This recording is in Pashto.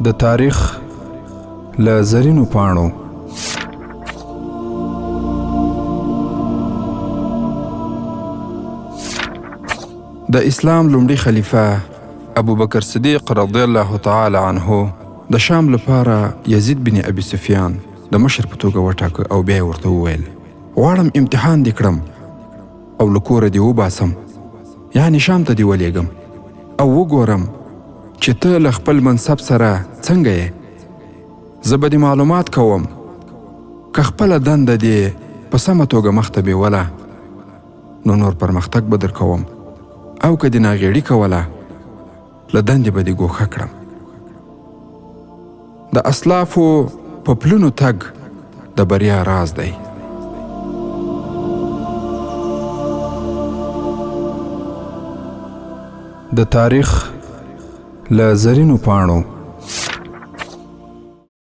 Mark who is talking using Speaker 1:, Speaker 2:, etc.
Speaker 1: د تاریخ له زرینو پاڼو. د اسلام لومړي خلیفه ابوبکر صدیق رضی الله تعالی عنه د شام لپاره یزید بن ابي سفیان د مشر په توګه وټاکه او بیا یې ورته وویل غواړم امتحان دې کړم او له کوره دې وباسم، یعنې شام ته دې ولېږم او وګورم چې ته له خپل منصب سره څنګه یې. زه به دې معلومات کوم که خپله دنده دې په سمه توګه مخته بیوله نو نور پرمختګ به در کوم، او که دې ناغېړي کوله له دندې به دې ګوښه کړم. د اسلافو په پلونو تګ د بریا راز دی. د تاریخ له زرینو پاڼو.